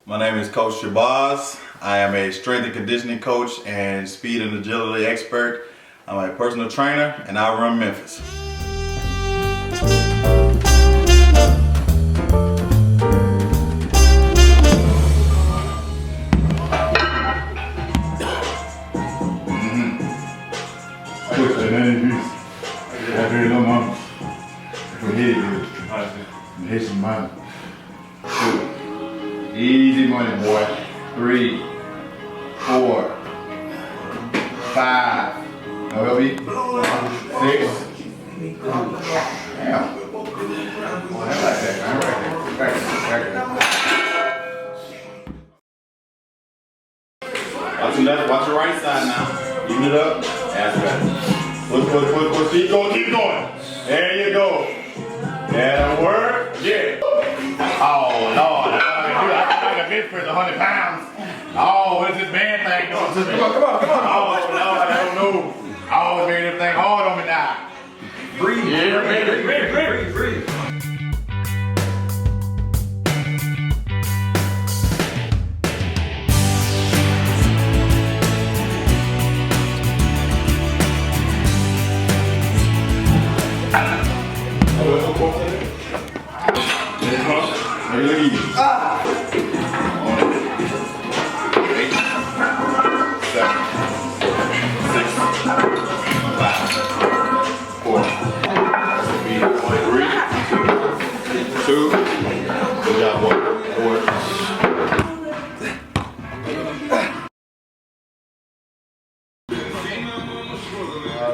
My name is Coach Shabazz. I am a strength and conditioning coach and speed and agility expert. I'm a personal trainer and I run Memphis. Easy money, boy. 3, 4, 5. No help me. 6. Damn. Boy, I like that. I like that. Watch your left. Watch your right side now. Even it up. That's better. Push. Keep going. Keep going. There you go. That'll work. Yeah. Oh Lord. I got a bit for 100 pounds. Oh, what is this band thing doing to me? Come on. Oh Lord, I don't know. I always made everything hard on me now. Breathe. Yeah, breathe.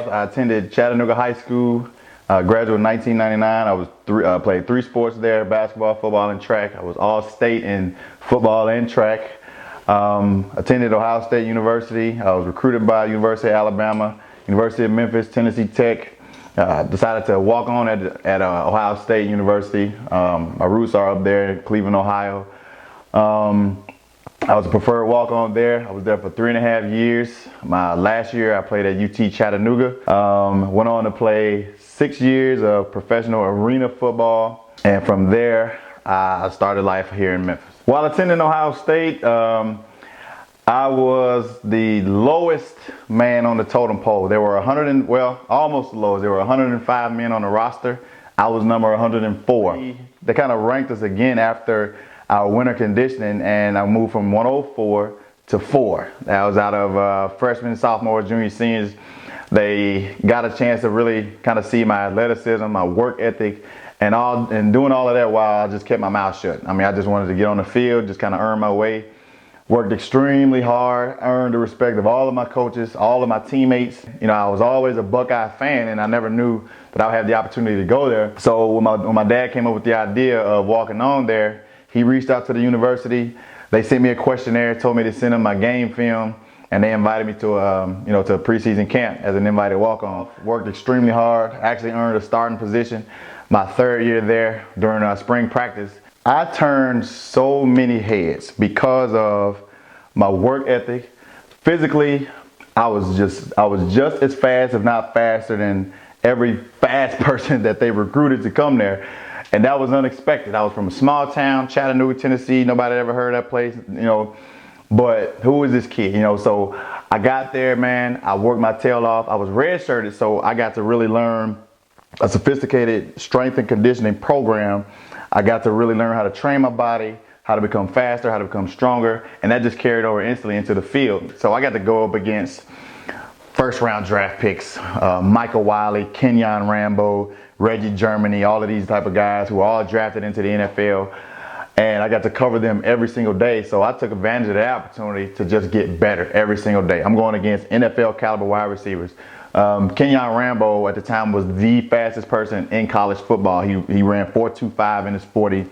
I attended Chattanooga High School, graduated in 1999. I played 3 sports there, basketball, football, and track. I was all-state in football and track. Attended Ohio State University. I was recruited by University of Alabama, University of Memphis, Tennessee Tech. Decided to walk on at Ohio State University. My roots are up there in Cleveland, Ohio. I was a preferred walk-on there. I was there for 3.5 years. My last year I played at UT Chattanooga. Went on to play 6 years of professional arena football. And from there, I started life here in Memphis. While attending Ohio State, I was the lowest man on the totem pole. There were almost the lowest. There were 105 men on the roster. I was number 104. They kind of ranked us again after our winter conditioning, and I moved from 104 to 4. That was out of freshmen, sophomores, juniors, seniors. They got a chance to really kind of see my athleticism, my work ethic, and doing all of that while I just kept my mouth shut. I mean, I just wanted to get on the field, just kind of earn my way. Worked extremely hard, earned the respect of all of my coaches, all of my teammates. You know, I was always a Buckeye fan, and I never knew that I would have the opportunity to go there. So when my dad came up with the idea of walking on there, he reached out to the university. They sent me a questionnaire, told me to send them my game film, and they invited me to a preseason camp as an invited walk-on. Worked extremely hard. Actually earned a starting position my 3rd year there during spring practice. I turned so many heads because of my work ethic. Physically, I was just as fast, if not faster, than every fast person that they recruited to come there. And that was unexpected. I was from a small town, Chattanooga, Tennessee. Nobody ever heard of that place, But who is this kid, So I got there, man. I worked my tail off. I was redshirted, so I got to really learn a sophisticated strength and conditioning program. I got to really learn how to train my body, how to become faster, how to become stronger, and that just carried over instantly into the field. So I got to go up against first-round draft picks, Michael Wiley, Kenyon Rambo, Reggie Germany, all of these type of guys who were all drafted into the NFL. And I got to cover them every single day. So I took advantage of that opportunity to just get better every single day. I'm going against NFL caliber wide receivers. Kenyon Rambo at the time was the fastest person in college football. He ran 4.25 in his 40.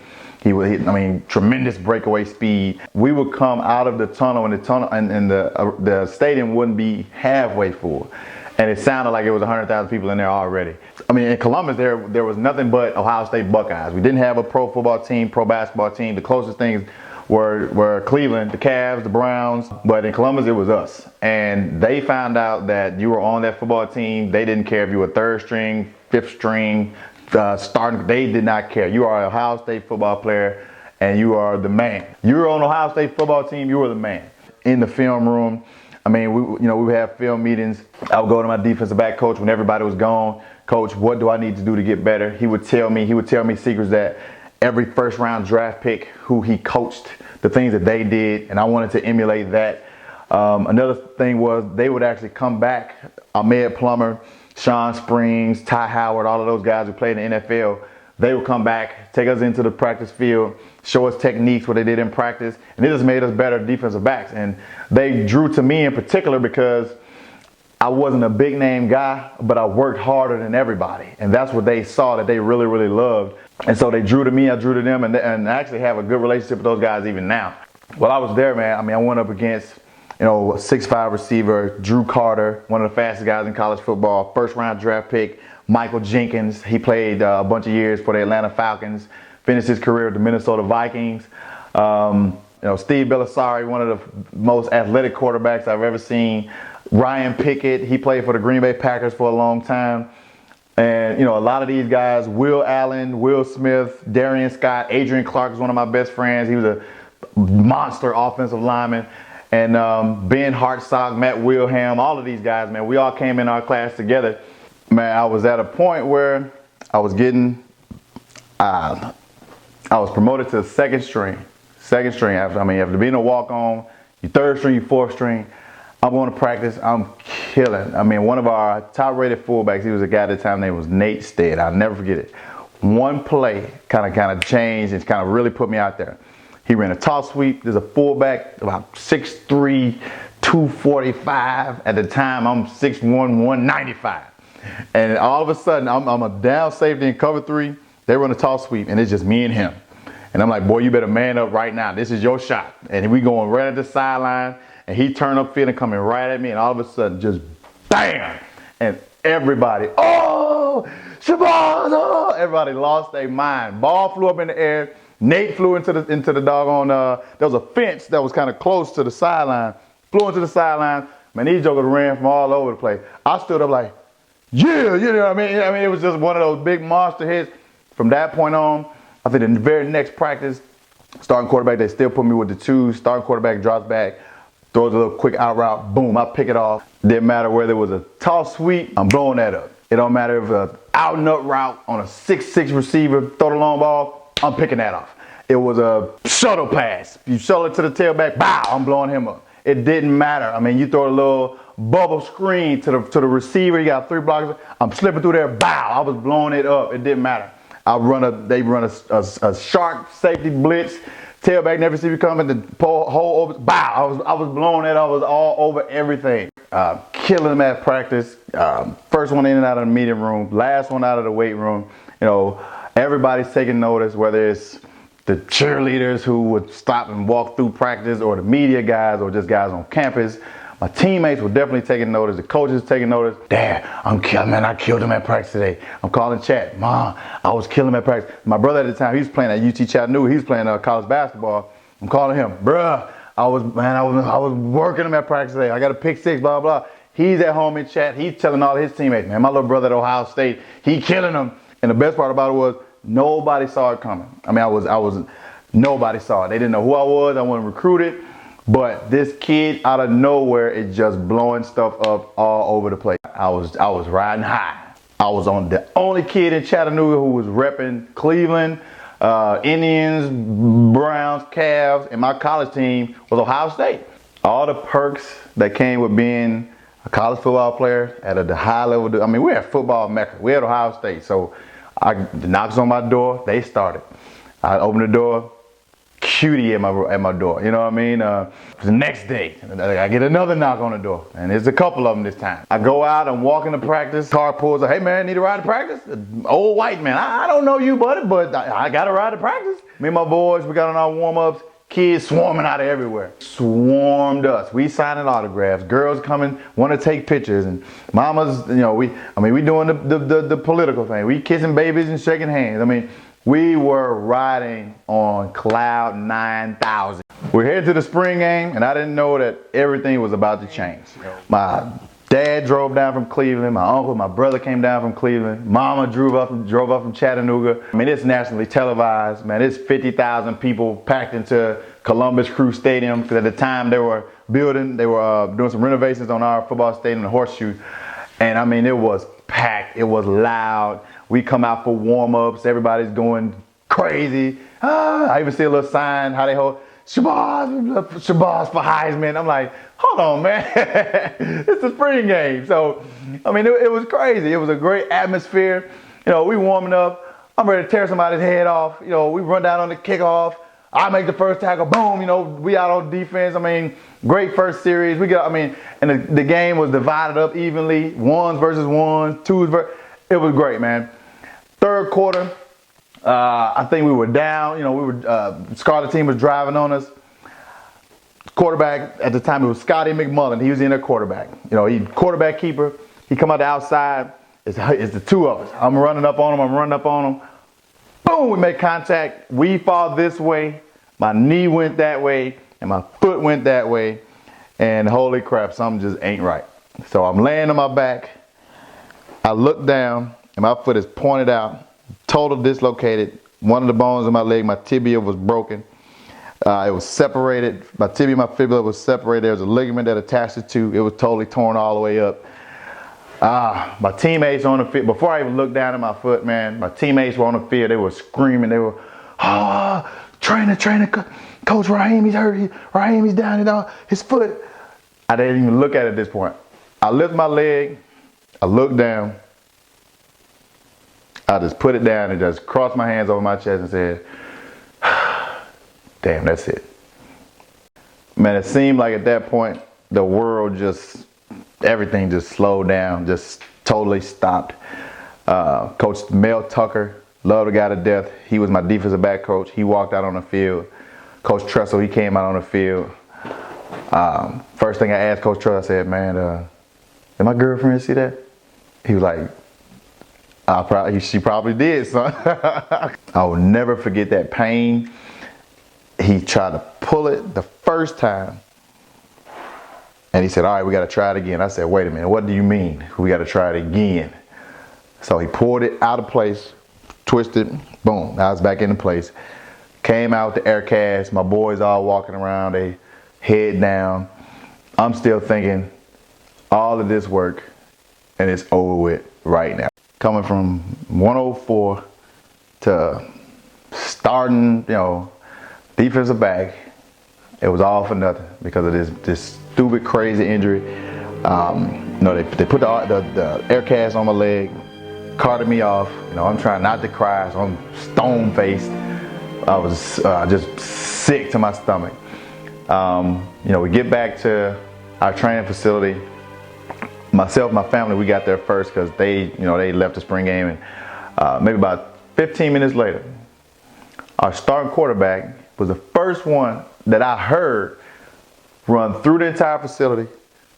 Tremendous breakaway speed. We would come out of the tunnel, and the stadium wouldn't be halfway full. And it sounded like it was 100,000 people in there already. I mean, in Columbus, there was nothing but Ohio State Buckeyes. We didn't have a pro football team, pro basketball team. The closest things were Cleveland, the Cavs, the Browns. But in Columbus, it was us. And they found out that you were on that football team. They didn't care if you were 3rd string, 5th string, starting. They did not care. You are an Ohio State football player. and you are the man. You were on the Ohio State football team, you were the man. In the film room, I mean, we would have film meetings. I would go to my defensive back coach when everybody was gone. Coach, what do I need to do to get better? He would tell me secrets that every first round draft pick who he coached, the things that they did, and I wanted to emulate that. Another thing was they would actually come back, Ahmed Plummer, Sean Springs, Ty Howard, all of those guys who played in the NFL, they would come back, take us into the practice field, show us techniques, what they did in practice, and it just made us better defensive backs. And they drew to me in particular because I wasn't a big name guy, but I worked harder than everybody. And that's what they saw that they really, really loved. And so they drew to me, I drew to them, and I actually have a good relationship with those guys even now. While I was there, man, I mean, I went up against, a 6'5" receiver, Drew Carter, one of the fastest guys in college football, first round draft pick, Michael Jenkins. He played a bunch of years for the Atlanta Falcons, finished his career with the Minnesota Vikings. Steve Belisari, one of the most athletic quarterbacks I've ever seen. Ryan Pickett, he played for the Green Bay Packers for a long time. And, a lot of these guys, Will Allen, Will Smith, Darian Scott, Adrian Clark is one of my best friends. He was a monster offensive lineman. And Ben Hartsock, Matt Wilhelm, all of these guys, man, we all came in our class together. Man, I was at a point where I was promoted to second string. After being a walk-on, you third string, you fourth string. I'm going to practice. I'm killing. I mean, one of our top-rated fullbacks, he was a guy at the time named was Nate Stead. I'll never forget it. One play kind of changed and kind of really put me out there. He ran a toss sweep. There's a fullback about 6'3", 245. At the time, I'm 6'1", 195. And all of a sudden, I'm a down safety in cover 3. They run a toss sweep, and it's just me and him. And I'm like, boy, you better man up right now. This is your shot. And we going right at the sideline, and he turned upfield and coming right at me, and all of a sudden, just bam! And everybody, oh, Shabazz, oh! Everybody lost their mind. Ball flew up in the air. Nate flew into the doggone, there was a fence that was kind of close to the sideline. Flew into the sideline. Man, these jokers ran from all over the place. I stood up like, yeah, you know what I mean? I mean, it was just one of those big monster hits. From that point on, I think in the very next practice, starting quarterback, they still put me with the 2. Starting quarterback drops back, throws a little quick out route, boom, I pick it off. Didn't matter whether it was a toss sweep, I'm blowing that up. It don't matter if it's an out and up route on a 6'6" receiver, throw the long ball, I'm picking that off. It was a shuttle pass. You shuttle it to the tailback, bow, I'm blowing him up. It didn't matter. I mean, you throw a little bubble screen to the receiver, you got 3 blockers, I'm slipping through there, bow, I was blowing it up. It didn't matter. They run a sharp safety blitz, tailback never see you coming, the hole over, bow, I was blowing it, I was all over everything. Killing them at practice, first one in and out of the meeting room, last one out of the weight room. Everybody's taking notice, whether it's the cheerleaders who would stop and walk through practice, or the media guys, or just guys on campus. My teammates were definitely taking notice. The coaches taking notice. Dad, I killed him at practice today. I'm calling chat. Mom, I was killing him at practice. My brother at the time, he was playing at UT Chattanooga. He was playing college basketball. I'm calling him, bruh, I was working him at practice today. I got a pick 6, blah, blah. He's at home in chat. He's telling all his teammates, man, my little brother at Ohio State, he killing them. And the best part about it was nobody saw it coming. I mean, nobody saw it. They didn't know who I was. I wasn't recruited. But this kid out of nowhere is just blowing stuff up all over the place. I was riding high. I was on the only kid in Chattanooga who was repping Cleveland, Indians, Browns, Cavs, and my college team was Ohio State. All the perks that came with being a college football player at a high level. I mean, we're at football mecca. We're at Ohio State. So the knocks on my door, they started. I opened the door, cutie at my door. You know what I mean? The next day, I get another knock on the door, and there's a couple of them this time. I go out and walk into practice. Car pulls up. Hey man, need a ride to practice? Old white man. I don't know you, buddy, but I got a ride to practice. Me and my boys, we got on our warm-ups. Kids swarming out of everywhere. Swarmed us. We signing autographs. Girls coming, want to take pictures. And mamas, we doing the political thing. We kissing babies and shaking hands. I mean, we were riding on cloud 9,000. We're headed to the spring game, and I didn't know that everything was about to change. My Dad drove down from Cleveland. My uncle, my brother came down from Cleveland. Mama drove up from Chattanooga. I mean, it's nationally televised, man. It's 50,000 people packed into Columbus Crew Stadium, because at the time they were doing some renovations on our football stadium, the Horseshoe. And I mean, it was packed. It was loud. We come out for warm-ups. Everybody's going crazy. I even see a little sign, how they hold Shabazz for Heisman. I'm like, hold on, man. It's a spring game. So, I mean, it was crazy. It was a great atmosphere. You know, we warming up. I'm ready to tear somebody's head off. You know, we run down on the kickoff. I make the first tackle. Boom. You know, we out on defense. I mean, great first series. And the game was divided up evenly. Ones versus ones, twos versus. It was great, man. Third quarter. I think we were down. You know, Scarlet team was driving on us. Quarterback at the time, it was Scotty McMullen. He was in their quarterback. You know, he quarterback keeper. He come out the outside. It's the two of us. I'm running up on him. Boom, we make contact. We fall this way. My knee went that way, and my foot went that way. And holy crap, something just ain't right. So I'm laying on my back. I look down, and my foot is pointed out. Total dislocated. One of the bones in my leg, my tibia, was broken. It was separated. My tibia, my fibula was separated. There was a ligament that attached the two. It was totally torn all the way up. My teammates on the field, before I even looked down at my foot, man, my teammates were on the field. They were screaming. They were, trainer, Coach Raheem, he's hurt. Raheem, he's down, his foot. I didn't even look at it at this point. I lift my leg. I look down. I just put it down and just crossed my hands over my chest and said, damn, that's it. Man, it seemed like at that point, the world everything just slowed down, just totally stopped. Coach Mel Tucker, loved the guy to death. He was my defensive back coach. He walked out on the field. Coach Tressel, he came out on the field. First thing I asked Coach Tressel, I said, man, did my girlfriend see that? He was like, she probably did, son. I will never forget that pain. He tried to pull it the first time. And he said, all right, we got to try it again. I said, wait a minute, what do you mean we got to try it again? So he pulled it out of place, twisted, boom, I was back into place. Came out with the air cast. My boys all walking around, they head down. I'm still thinking, all of this work, and it's over with right now. Coming from 104 to starting, you know, defensive back, it was all for nothing because of this stupid, crazy injury. You know, they put the air cast on my leg, carted me off. You know, I'm trying not to cry, so I'm stone-faced. I was just sick to my stomach. You know, we get back to our training facility. Myself, my family, we got there first because they left the spring game, and maybe about 15 minutes later, our starting quarterback was the first one that I heard run through the entire facility,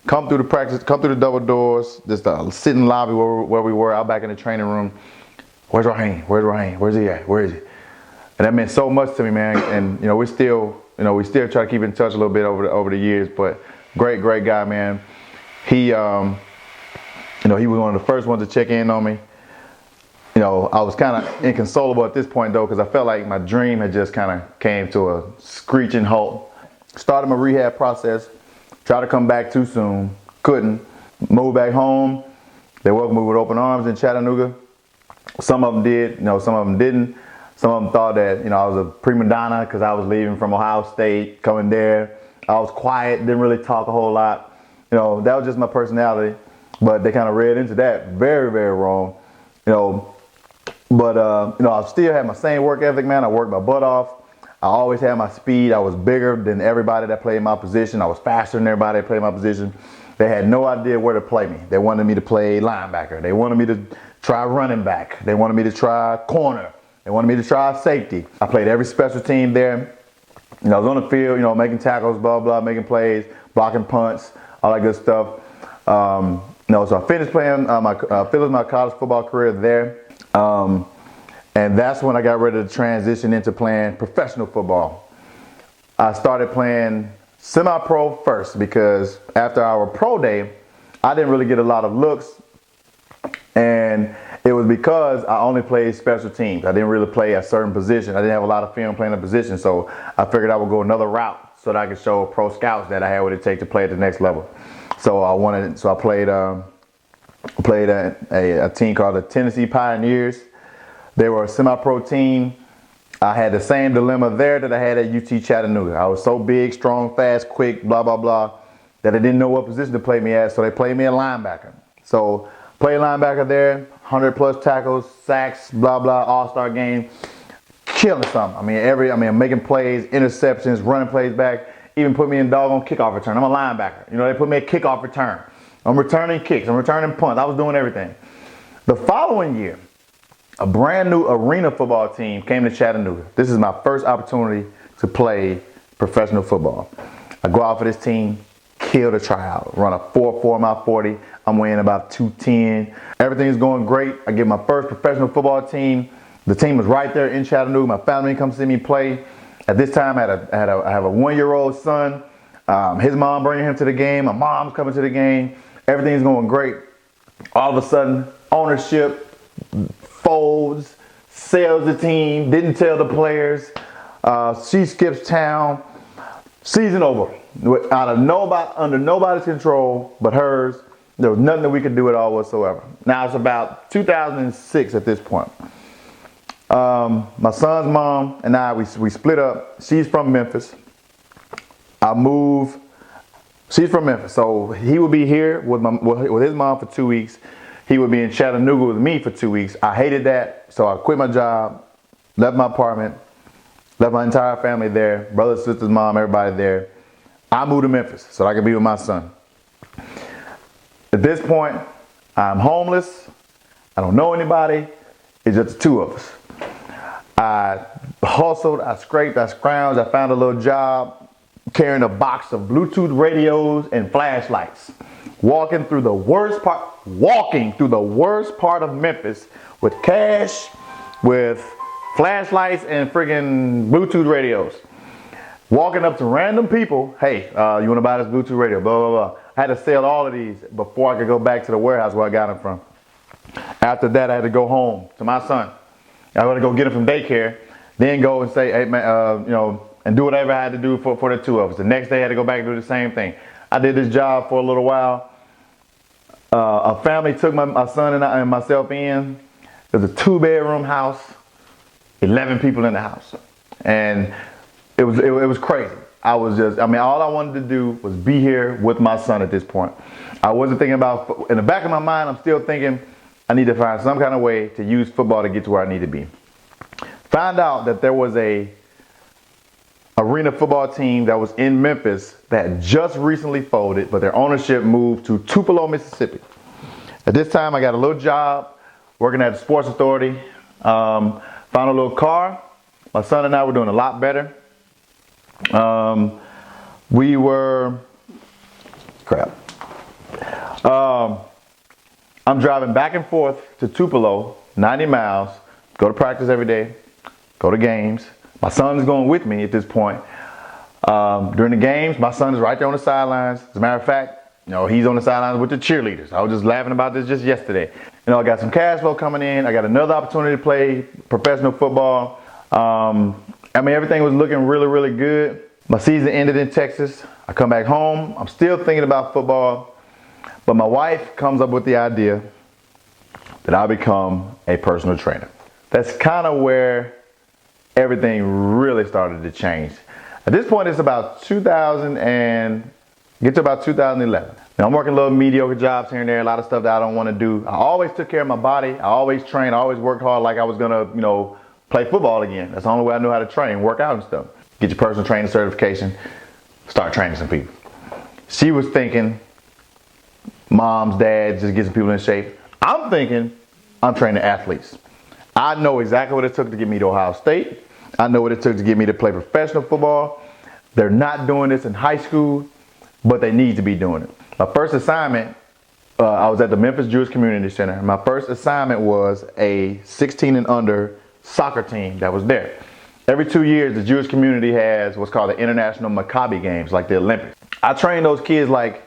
come through the practice, come through the double doors, just sit in the lobby where we were, out back in the training room. Where's Raheem? Where's Raheem? Where's he at? Where is he? And that meant so much to me, man. And you know, we still try to keep in touch a little bit over the years. But great guy, man. He, he was one of the first ones to check in on me. You know, I was kind of inconsolable at this point though, because I felt like my dream had just kind of came to a screeching halt. Started my rehab process. Tried to come back too soon. Couldn't. Moved back home. They welcomed me with open arms in Chattanooga. Some of them did. You know, some of them didn't. Some of them thought that, you know, I was a prima donna because I was leaving from Ohio State, coming there. I was quiet, didn't really talk a whole lot. You know, that was just my personality. But they kind of read into that very, very wrong. You know, but, I still had my same work ethic, man. I worked my butt off. I always had my speed. I was bigger than everybody that played my position. I was faster than everybody that played my position. They had no idea where to play me. They wanted me to play linebacker. They wanted me to try running back. They wanted me to try corner. They wanted me to try safety. I played every special team there. You know, I was on the field, you know, making tackles, blah, blah, making plays, blocking punts, all that good stuff. So I finished playing my college football career there. And that's when I got ready to transition into playing professional football. I started playing semi-pro first because after our pro day, I didn't really get a lot of looks, and it was because I only played special teams. I didn't really play a certain position. I didn't have a lot of film playing a position, so I figured I would go another route so that I could show pro scouts that I had what it takes to play at the next level. So I played a team called the Tennessee Pioneers. They were a semi-pro team. I had the same dilemma there that I had at UT Chattanooga. I was so big, strong, fast, quick, blah, blah, blah, that I didn't know what position to play me at, so they played me at linebacker. So played linebacker there, 100 plus tackles, sacks, blah, blah, all-star game, killing something. I'm making plays, interceptions, running plays back, even put me in doggone kickoff return. I'm a linebacker. You know, they put me at kickoff return. I'm returning kicks, I'm returning punts. I was doing everything. The following year, a brand new arena football team came to Chattanooga. This is my first opportunity to play professional football. I go out for this team, kill the tryout, run a 4.4 mile 40. I'm weighing about 210. Everything's going great. I get my first professional football team. The team was right there in Chattanooga. My family comes to see me play. At this time, I have a 1-year-old son. His mom bringing him to the game. My mom's coming to the game. Everything's going great. All of a sudden, ownership folds, sells the team, didn't tell the players. She skips town. Season over. Under nobody's control but hers. There was nothing that we could do at all whatsoever. Now it's about 2006 at this point. My son's mom and I, we split up. She's from Memphis. She's from Memphis, so he would be here with his mom for 2 weeks. He would be in Chattanooga with me for 2 weeks. I hated that, so I quit my job, left my apartment, left my entire family there, brother, sisters, mom, everybody there. I moved to Memphis so I could be with my son. At this point, I'm homeless. I don't know anybody. It's just the two of us. I hustled, I scraped, I scrounged, I found a little job carrying a box of Bluetooth radios and flashlights. Walking through the worst part of Memphis with cash, with flashlights and friggin' Bluetooth radios. Walking up to random people, hey, you wanna buy this Bluetooth radio, blah, blah, blah. I had to sell all of these before I could go back to the warehouse where I got them from. After that, I had to go home to my son. I had to go get him from daycare, then go and say, hey man, and do whatever I had to do for the two of us. The next day I had to go back and do the same thing. I did this job for a little while. A family took my son and myself in. It was a 2-bedroom house, 11 people in the house. And it was crazy. All I wanted to do was be here with my son at this point. I wasn't thinking about, in the back of my mind, I'm still thinking, I need to find some kind of way to use football to get to where I need to be. Found out that there was a arena football team that was in Memphis that just recently folded, but their ownership moved to Tupelo, Mississippi. At this time, I got a little job working at the Sports Authority. Found a little car. My son and I were doing a lot better. I'm driving back and forth to Tupelo, 90 miles, go to practice every day, go to games. My son is going with me at this point. During the games, my son is right there on the sidelines. As a matter of fact, he's on the sidelines with the cheerleaders. I was just laughing about this just yesterday. I got some cash flow coming in. I got another opportunity to play professional football. Everything was looking really, really good. My season ended in Texas. I come back home. I'm still thinking about football. But my wife comes up with the idea that I become a personal trainer. That's kind of where everything really started to change. At this point, it's about 2011. Now, I'm working little mediocre jobs here and there, a lot of stuff that I don't want to do. I always took care of my body. I always trained. I always worked hard like I was going to, play football again. That's the only way I knew how to train, work out and stuff. Get your personal training certification, start training some people. She was thinking, moms, dads, just get some people in shape. I'm thinking, I'm training athletes. I know exactly what it took to get me to Ohio State. I know what it took to get me to play professional football. They're not doing this in high school, but they need to be doing it. My first assignment, I was at the Memphis Jewish Community Center. My first assignment was a 16 and under soccer team that was there. Every 2 years, the Jewish community has what's called the International Maccabi Games, like the Olympics. I trained those kids like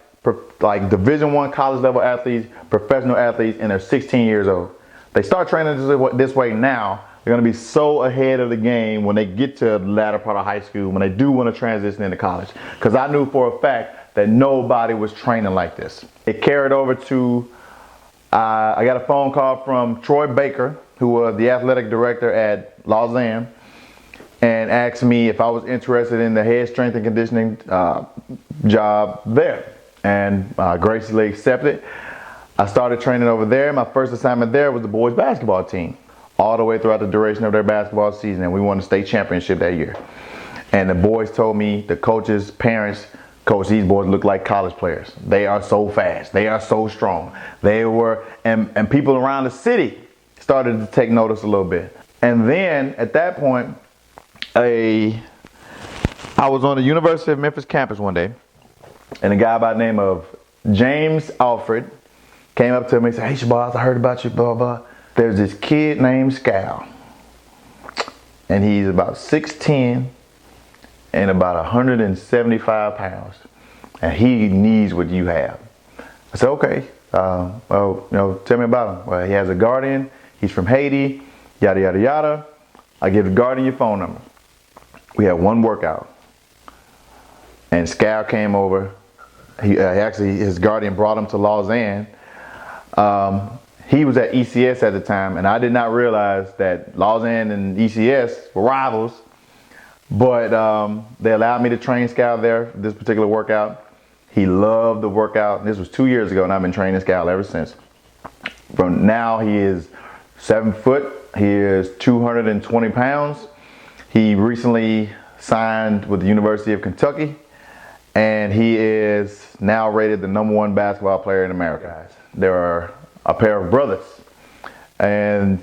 like Division I college level athletes, professional athletes, and they're 16 years old. They start training this way now. They're going to be so ahead of the game when they get to the latter part of high school, when they do want to transition into college. Because I knew for a fact that nobody was training like this. It carried over to, I got a phone call from Troy Baker, who was the athletic director at Lausanne, and asked me if I was interested in the head strength and conditioning job there. And graciously accepted. I started training over there. My first assignment there was the boys basketball team, all the way throughout the duration of their basketball season, and we won the state championship that year. And the boys told me, the coaches, parents, coach, these boys look like college players. They are so fast. They are so strong. They were, and people around the city started to take notice a little bit. And then at that point, I was on the University of Memphis campus one day, and a guy by the name of James Alfred came up to me and said, "Hey Shabazz, I heard about you, blah, blah. There's this kid named Scal, and he's about 6'10", and about 175 pounds, and he needs what you have." I said, "Okay, well, tell me about him." "Well, he has a guardian. He's from Haiti, yada, yada, yada. I give the guardian your phone number." We had one workout, and Scal came over. His guardian brought him to Lausanne. He was at ECS at the time, and I did not realize that Lausanne and ECS were rivals. But they allowed me to train Scal there for this particular workout. He loved the workout. This was 2 years ago, and I've been training Scal ever since. From now, he is 7 foot. He is 220 pounds. He recently signed with the University of Kentucky, and he is now rated the #1 basketball player in America. There are a pair of brothers, and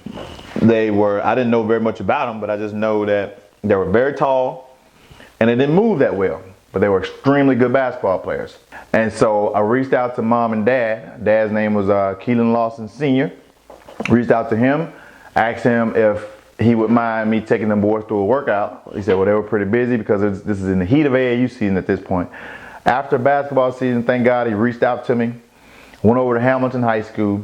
I didn't know very much about them, but I just know that they were very tall, and they didn't move that well, but they were extremely good basketball players. And so I reached out to mom and dad. Dad's name was Keelan Lawson Sr. Reached out to him, asked him if he would mind me taking them boys through a workout. He said, well, they were pretty busy because this is in the heat of AAU season at this point. After basketball season, thank God, he reached out to me. Went over to Hamilton High School,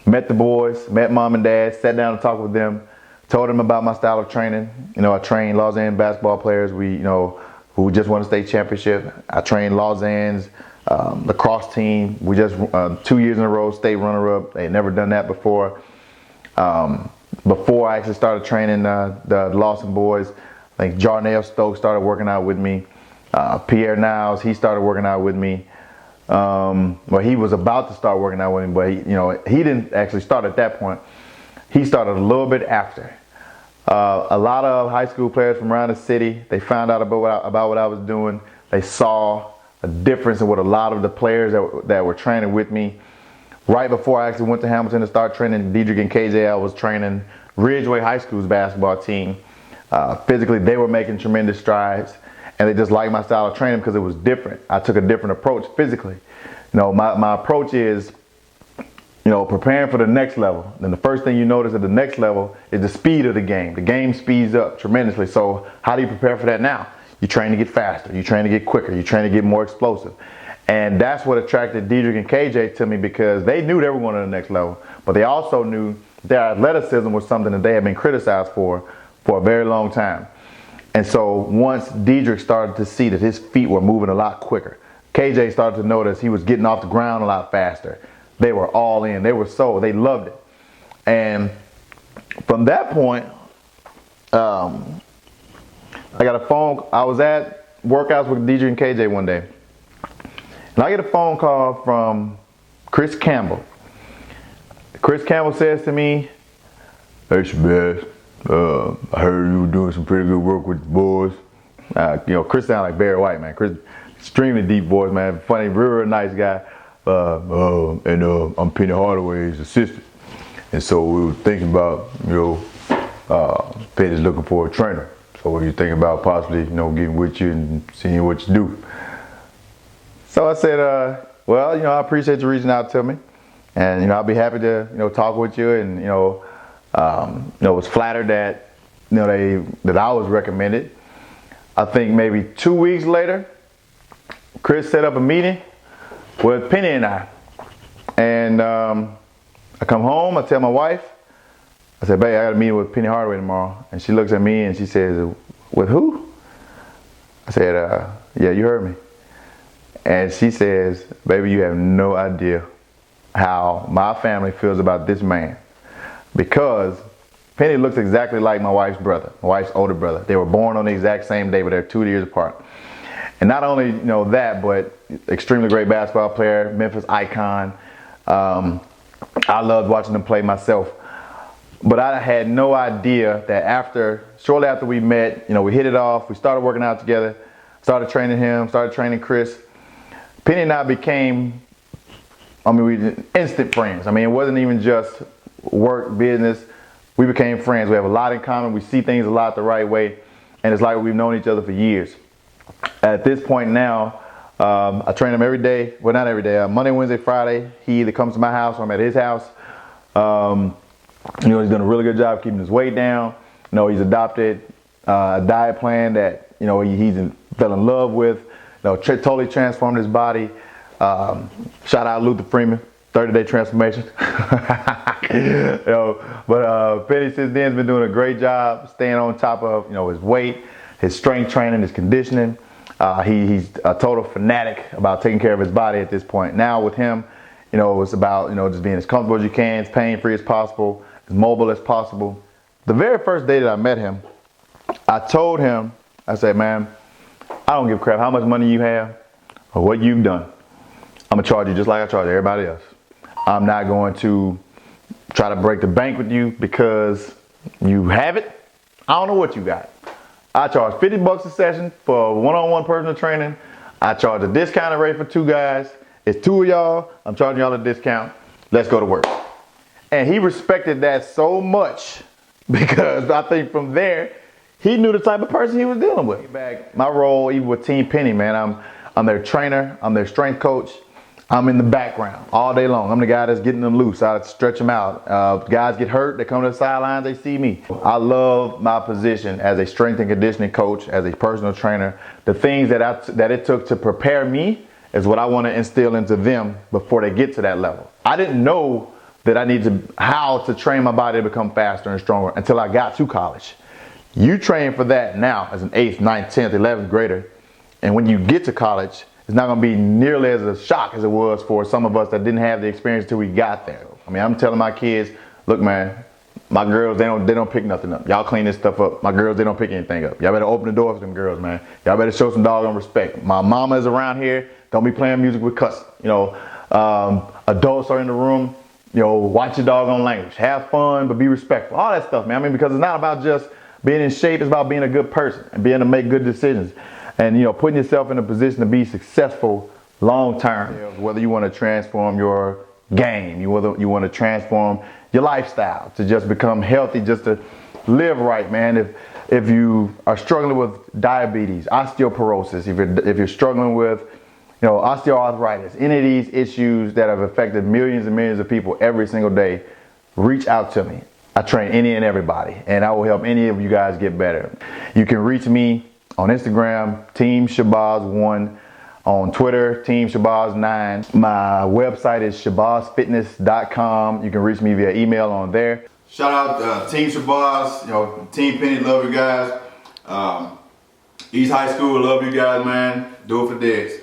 met the boys, met mom and dad, sat down and talked with them, told them about my style of training. I trained Lausanne basketball players, who just won a state championship. I trained Lausanne's lacrosse team. We just 2 years in a row state runner-up. They had never done that before. Before I actually started training the Lawson boys, I think Jarnell Stokes started working out with me. Pierre Niles, he started working out with me. Well, he was about to start working out with me, but he didn't actually start at that point. He started a little bit after. A lot of high school players from around the city, they found out about what I was doing. They saw a difference in what a lot of the players that were training with me. Right before I actually went to Hamilton to start training Diedrich and KJ, I was training Ridgeway High School's basketball team. Physically, they were making tremendous strides, and they just liked my style of training because it was different. I took a different approach physically. My approach is, preparing for the next level. And the first thing you notice at the next level is the speed of the game. The game speeds up tremendously. So how do you prepare for that now? You train to get faster. You train to get quicker. You train to get more explosive. And that's what attracted Diedrich and KJ to me, because they knew they were going to the next level, but they also knew their athleticism was something that they had been criticized for a very long time. And so once Diedrich started to see that his feet were moving a lot quicker, KJ started to notice he was getting off the ground a lot faster. They were all in. They loved it. And from that point, I got a phone. I was at workouts with Diedrich and KJ one day, and I get a phone call from Chris Campbell. Chris Campbell says to me, "Hey Shabazz, I heard you were doing some pretty good work with the boys." Chris sounds like Barry White, man. Chris, extremely deep voice, man. Funny, real nice guy. And I'm Penny Hardaway's assistant. And so we were thinking about, Penny's looking for a trainer. So what you thinking about possibly, getting with you and seeing what you do? So I said, I appreciate you reaching out to me, and I'll be happy to talk with you, and was flattered that that I was recommended. I think maybe 2 weeks later, Chris set up a meeting with Penny and I. And I come home, I tell my wife, I said, babe, I got a meeting with Penny Hardaway tomorrow. And she looks at me and she says, with who? I said, yeah, you heard me. And she says, baby, you have no idea how my family feels about this man. Because Penny looks exactly like my wife's brother, my wife's older brother. They were born on the exact same day, but they're 2 years apart. And not only that, but extremely great basketball player, Memphis icon. I loved watching them play myself. But I had no idea that shortly after we met, we hit it off. We started working out together, started training him, started training Chris. Penny and I became, we instant friends. It wasn't even just work, business. We became friends. We have a lot in common. We see things a lot the right way. And it's like we've known each other for years. At this point now, I train him every day. Well, not every day. Monday, Wednesday, Friday. He either comes to my house or I'm at his house. He's done a really good job keeping his weight down. He's adopted a diet plan that fell in love with. Totally transformed his body. Shout out Luther Freeman, 30-day transformation. But Penny since then has been doing a great job staying on top of his weight, his strength training, his conditioning. He's a total fanatic about taking care of his body at this point. Now with him, it's about just being as comfortable as you can, as pain-free as possible, as mobile as possible. The very first day that I met him, I told him, I said, man, I don't give a crap how much money you have or what you've done. I'm gonna charge you just like I charge everybody else. I'm not going to try to break the bank with you because you have it. I don't know what you got. I charge $50 a session for one-on-one personal training. I charge a discounted rate for 2 guys. It's 2 of y'all. I'm charging y'all a discount. Let's go to work. And he respected that so much because I think from there, he knew the type of person he was dealing with. My role, even with Team Penny, man, I'm their trainer. I'm their strength coach. I'm in the background all day long. I'm the guy that's getting them loose. I stretch them out. Guys get hurt, they come to the sidelines, they see me. I love my position as a strength and conditioning coach, as a personal trainer. The things that it took to prepare me is what I want to instill into them before they get to that level. I didn't know that I need how to train my body to become faster and stronger until I got to college. You train for that now as an 8th, 9th, 10th, 11th grader. And when you get to college, it's not going to be nearly as a shock as it was for some of us that didn't have the experience until we got there. I'm telling my kids, look, man, my girls, they don't pick nothing up. Y'all clean this stuff up. My girls, they don't pick anything up. Y'all better open the door for them girls, man. Y'all better show some doggone respect. My mama is around here. Don't be playing music with cussing. Adults are in the room. Watch your doggone language. Have fun, but be respectful. All that stuff, man. Because it's not about just being in shape. It's about being a good person and being able to make good decisions. And, putting yourself in a position to be successful long term. Whether you want to transform your game, whether you want to transform your lifestyle to just become healthy, just to live right, man. If you are struggling with diabetes, osteoporosis, if you're struggling with osteoarthritis, any of these issues that have affected millions and millions of people every single day, reach out to me. I train any and everybody, and I will help any of you guys get better. You can reach me on Instagram, Team Shabazz1, on Twitter, Team Shabazz9. My website is shabazzfitness.com. You can reach me via email on there. Shout out Team Shabazz, Team Penny, love you guys. East High School, love you guys, man. Do it for this.